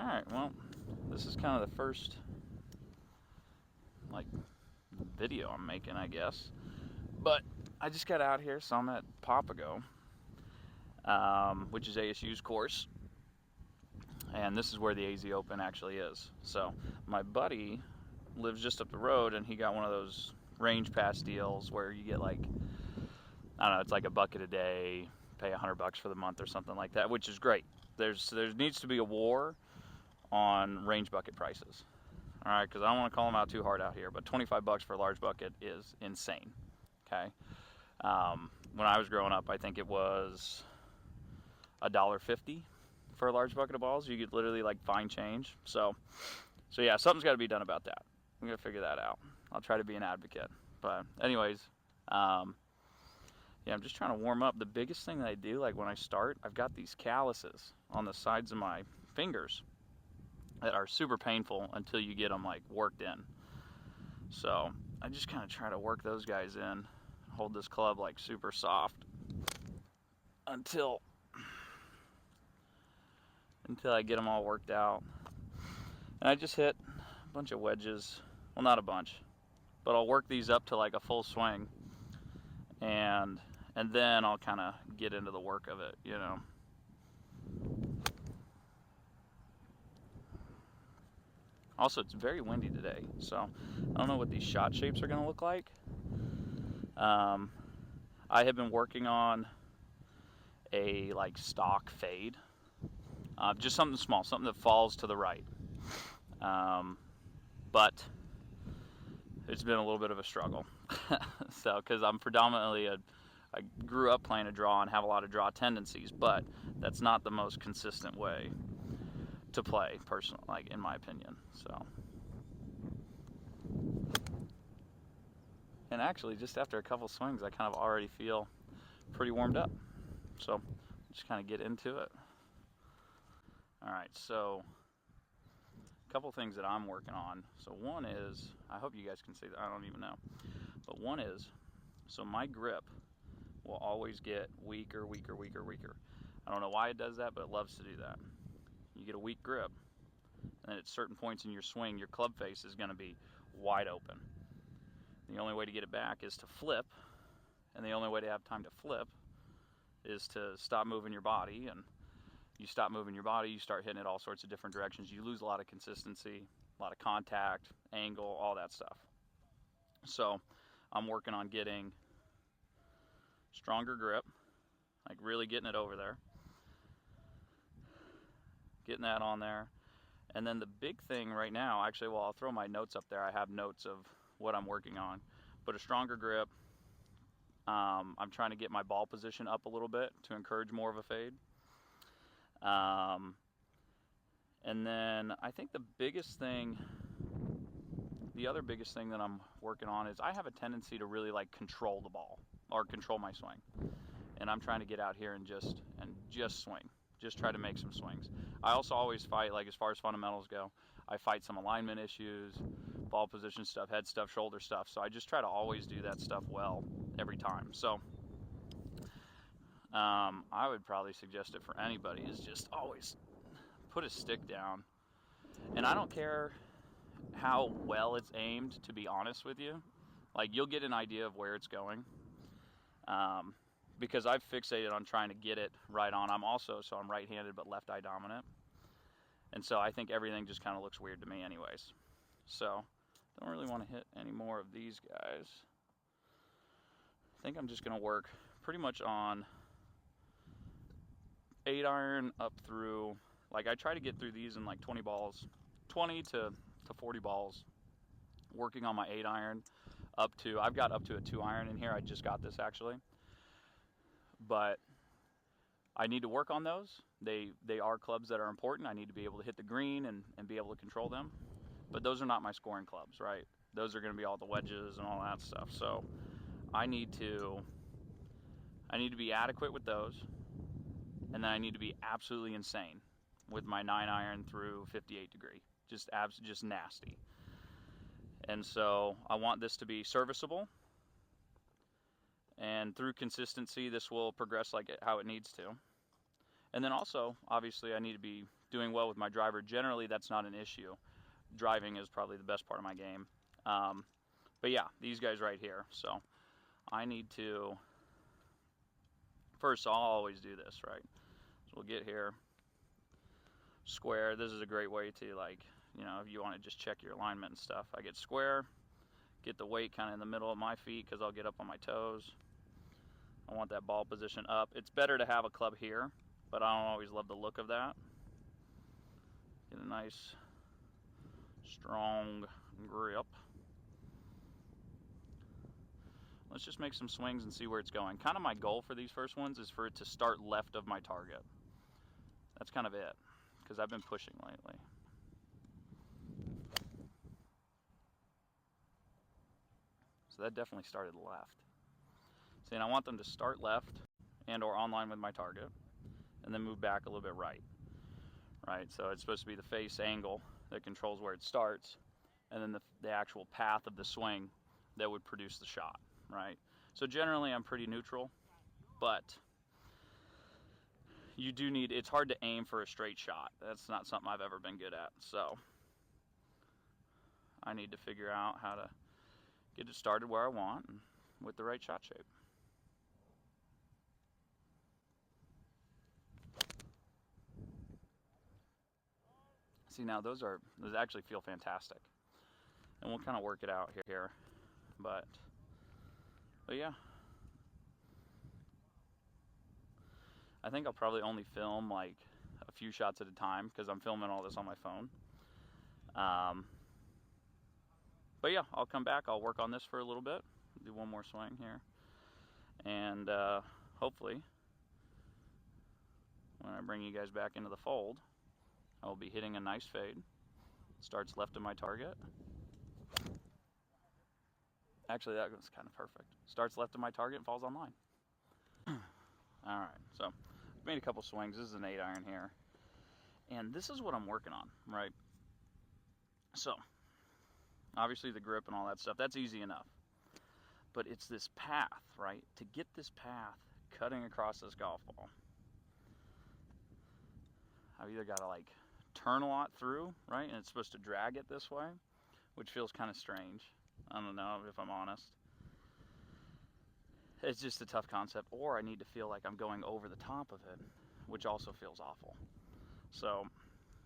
Alright, well, this is kind of the first, like, video I'm making, I guess. But I just got out here, so I'm at Papago, which is ASU's course. And this is where the AZ Open actually is. So my buddy lives just up the road, and he got one of those range pass deals where you get like, I don't know, it's like a bucket a day, pay $100 for the month or something like that, which is great. There needs to be a war on range bucket prices. All right, because I don't want to call them out too hard out here, but $25 for a large bucket is insane. Okay, when I was growing up, I think it was $1.50 for a large bucket of balls. You could literally like find change. So yeah, something's got to be done about that. I'm gonna figure that out. I'll try to be an advocate. But anyways, yeah, I'm just trying to warm up. The biggest thing that I do, like when I start, I've got these calluses on the sides of my fingers that are super painful until you get them like worked in. So I just kind of try to work those guys in, hold this club like super soft until I get them all worked out. And I just hit a bunch of wedges. Well, not a bunch, but I'll work these up to like a full swing, and then I'll kind of get into the work of it, you know. Also, it's very windy today, so I don't know what these shot shapes are going to look like. I have been working on a like stock fade, just something small, something that falls to the right. But it's been a little bit of a struggle. So, because I'm predominantly I grew up playing a draw and have a lot of draw tendencies, but that's not the most consistent way to play, personally, like in my opinion. So, and actually, just after a couple swings, I kind of already feel pretty warmed up. So, just kind of get into it. All right, so a couple things that I'm working on. So one is, I hope you guys can see that. I don't even know, but one is, so my grip will always get weaker. I don't know why it does that, but it loves to do that. You get a weak grip, and at certain points in your swing, your club face is going to be wide open. The only way to get it back is to flip, and the only way to have time to flip is to stop moving your body. And you stop moving your body, you start hitting it all sorts of different directions. You lose a lot of consistency, a lot of contact, angle, all that stuff. So I'm working on getting stronger grip, like really getting it over there, getting that on there. And then the big thing right now, actually, well, I'll throw my notes up there. I have notes of what I'm working on, but a stronger grip. I'm trying to get my ball position up a little bit to encourage more of a fade. And then I think the other biggest thing that I'm working on is I have a tendency to really like control the ball or control my swing. And I'm trying to get out here and just swing. Just try to make some swings. I also always fight, like as far as fundamentals go, I fight some alignment issues, ball position stuff, head stuff, shoulder stuff. So I just try to always do that stuff well every time. So I would probably suggest it for anybody is just always put a stick down. And I don't care how well it's aimed, to be honest with you. Like, you'll get an idea of where it's going. Because I've fixated on trying to get it right on. So I'm right-handed but left eye dominant. And so I think everything just kind of looks weird to me anyways. So don't really want to hit any more of these guys. I think I'm just going to work pretty much on 8-iron up through, like I try to get through these in like 20 balls, 20 to 40 balls, working on my 8-iron up to, I've got up to a 2-iron in here. I just got this actually. But I need to work on those. They are clubs that are important. I need to be able to hit the green and be able to control them. But those are not my scoring clubs, right? Those are going to be all the wedges and all that stuff. So I need to be adequate with those. And then I need to be absolutely insane with my 9-iron through 58 degree. Just nasty. And so I want this to be serviceable. And through consistency, this will progress like how it needs to. And then also, obviously, I need to be doing well with my driver. Generally, that's not an issue. Driving is probably the best part of my game. But yeah, these guys right here. So I need to, first I'll always do this, right? So we'll get here, square. This is a great way to, like, you know, if you want to just check your alignment and stuff. I get square, get the weight kind of in the middle of my feet because I'll get up on my toes. I want that ball position up. It's better to have a club here, but I don't always love the look of that. Get a nice, strong grip. Let's just make some swings and see where it's going. Kind of my goal for these first ones is for it to start left of my target. That's kind of it, because I've been pushing lately. So that definitely started left. See, and I want them to start left and or on line with my target, and then move back a little bit right. Right, so it's supposed to be the face angle that controls where it starts, and then the actual path of the swing that would produce the shot, right? So generally I'm pretty neutral, but you do need, it's hard to aim for a straight shot. That's not something I've ever been good at, so I need to figure out how to get it started where I want and with the right shot shape. See, now those actually feel fantastic, and we'll kind of work it out here, but yeah, I think I'll probably only film like a few shots at a time because I'm filming all this on my phone. But yeah, I'll come back, I'll work on this for a little bit, do one more swing here, and hopefully when I bring you guys back into the fold, I'll be hitting a nice fade. Starts left of my target. Actually, that was kind of perfect. Starts left of my target and falls on line. All right, so I've made a couple swings. This is an 8-iron here, and this is what I'm working on, right? So obviously the grip and all that stuff, that's easy enough, but it's this path, right? To get this path cutting across this golf ball, I've either got to like turn a lot through, right? And it's supposed to drag it this way, which feels kind of strange. I don't know, if I'm honest. It's just a tough concept. Or I need to feel like I'm going over the top of it, which also feels awful. So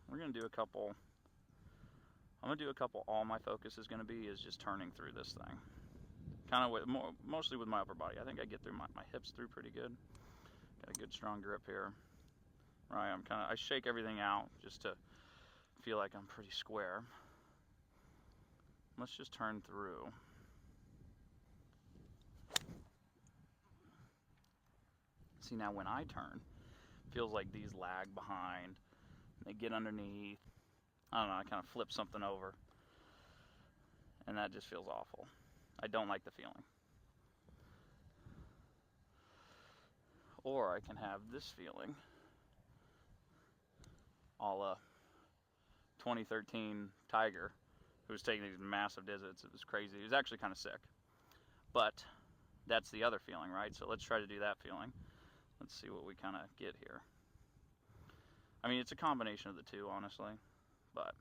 we're going to do a couple. I'm going to do a couple. All my focus is going to be is just turning through this thing. Kind of with, mostly with my upper body. I think I get through my hips through pretty good. Got a good strong grip here. Right, I shake everything out just to feel like I'm pretty square. Let's just turn through. See, now when I turn, it feels like these lag behind. They get underneath. I don't know, I kind of flip something over. And that just feels awful. I don't like the feeling. Or I can have this feeling, a la 2013 Tiger, who was taking these massive divots. It was crazy. It was actually kind of sick. But that's the other feeling, right? So let's try to do that feeling. Let's see what we kind of get here. I mean, it's a combination of the two, honestly, but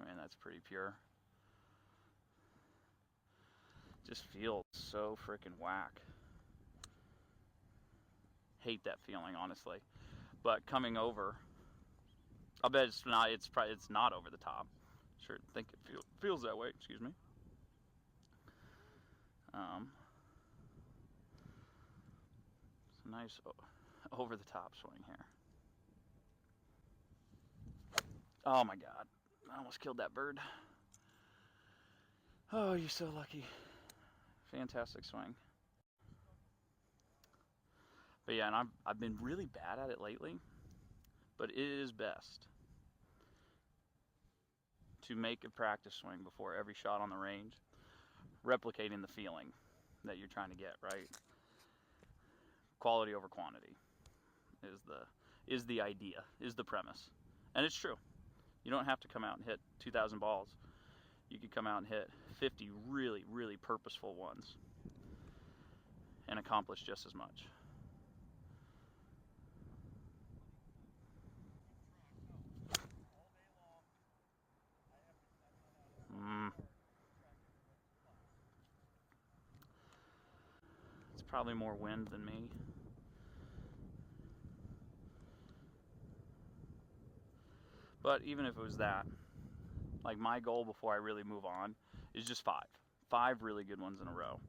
I mean, that's pretty pure. Just feels so freaking whack. Hate that feeling, honestly. But coming over, I'll bet it's not. It's not over the top. Sure, think it feels that way. Excuse me. It's a nice over the top swing here. Oh my God! I almost killed that bird. Oh, you're so lucky. Fantastic swing. But yeah, and I've been really bad at it lately, but it is best to make a practice swing before every shot on the range, replicating the feeling that you're trying to get, right? Quality over quantity is the idea, is the premise. And it's true. You don't have to come out and hit 2,000 balls. You could come out and hit 50 really, really purposeful ones and accomplish just as much. It's probably more wind than me. But even if it was that, like my goal before I really move on is just 5. 5 really good ones in a row.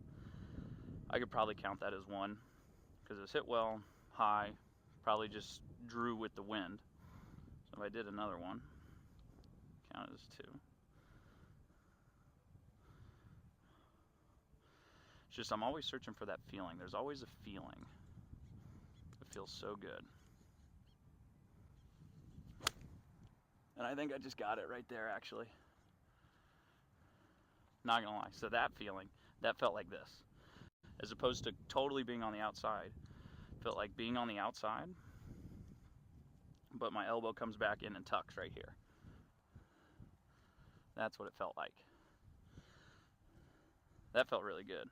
I could probably count that as 1 because it's hit well, high, probably just drew with the wind. So if I did another one, count it as 2. It's just I'm always searching for that feeling. There's always a feeling. It feels so good. And I think I just got it right there, actually. Not gonna lie. So that feeling, that felt like this. As opposed to totally being on the outside. Felt like being on the outside, but my elbow comes back in and tucks right here. That's what it felt like. That felt really good.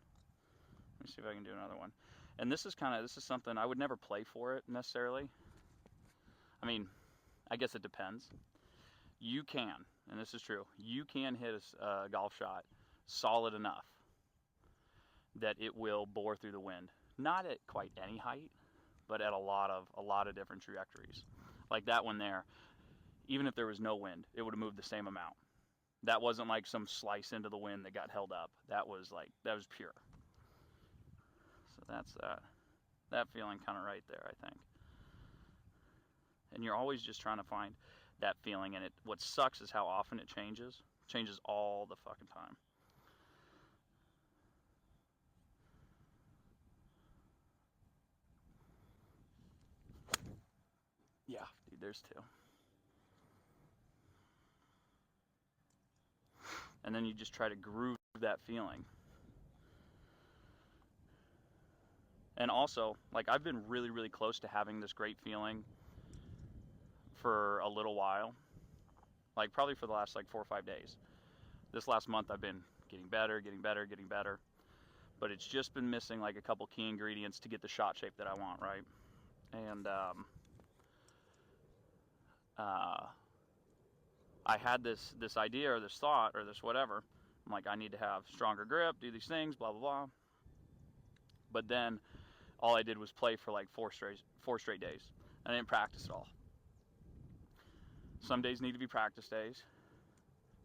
Let me see if I can do another one. And this is something I would never play for it necessarily. I mean, I guess it depends. You can, and this is true, you can hit a golf shot solid enough that it will bore through the wind. Not at quite any height, but at a lot of different trajectories. Like that one there, even if there was no wind, it would have moved the same amount. That wasn't like some slice into the wind that got held up. That was pure. So that's that feeling kind of right there, I think. And you're always just trying to find that feeling, and what sucks is how often it changes. It changes all the fucking time. Yeah, dude, there's 2. And then you just try to groove that feeling. And also, like, I've been really, really close to having this great feeling for a little while. Like, probably for the last, 4 or 5 days. This last month, I've been getting better. But it's just been missing, like, a couple key ingredients to get the shot shape that I want, right? And, I had this idea or this thought or this whatever. I'm like, I need to have stronger grip, do these things, blah, blah, blah. But then all I did was play for like 4 straight days. I didn't practice at all. Some days need to be practice days.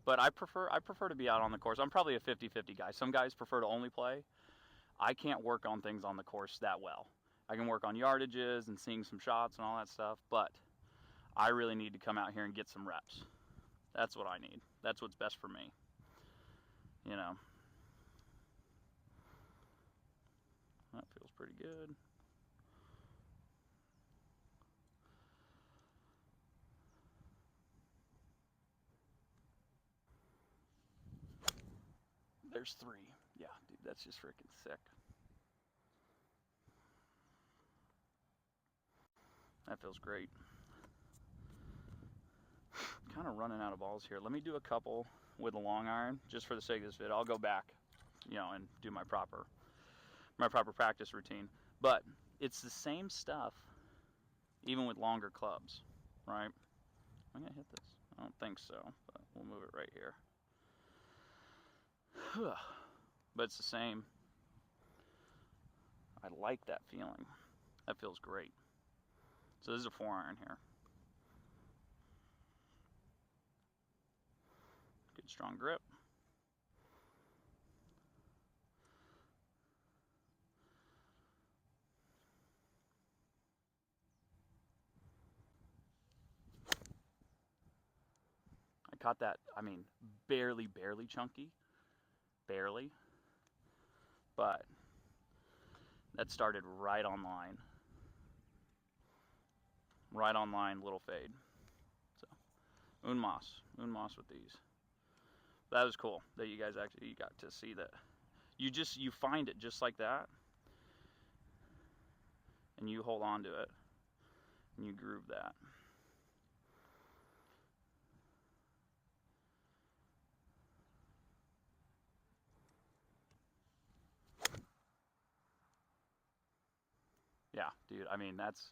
But I prefer to be out on the course. I'm probably a 50-50 guy. Some guys prefer to only play. I can't work on things on the course that well. I can work on yardages and seeing some shots and all that stuff, but I really need to come out here and get some reps. That's what I need. That's what's best for me. You know. That feels pretty good. There's 3. Yeah, dude, that's just freaking sick. That feels great. Kind of running out of balls here. Let me do a couple with a long iron just for the sake of this vid. I'll go back, and do my proper practice routine. But it's the same stuff even with longer clubs, right? Am I gonna hit this? I don't think so, but we'll move it right here. But it's the same. I like that feeling. That feels great. So this is a 4 iron here. Good strong grip. I caught that, barely chunky. Barely. But that started right on line. Right on line, little fade. So, un mas with these. That was cool that you guys actually got to see that. You find it just like that, and you hold on to it, and you groove that. Yeah, dude. I mean, that's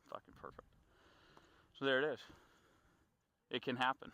fucking perfect. So there it is. It can happen.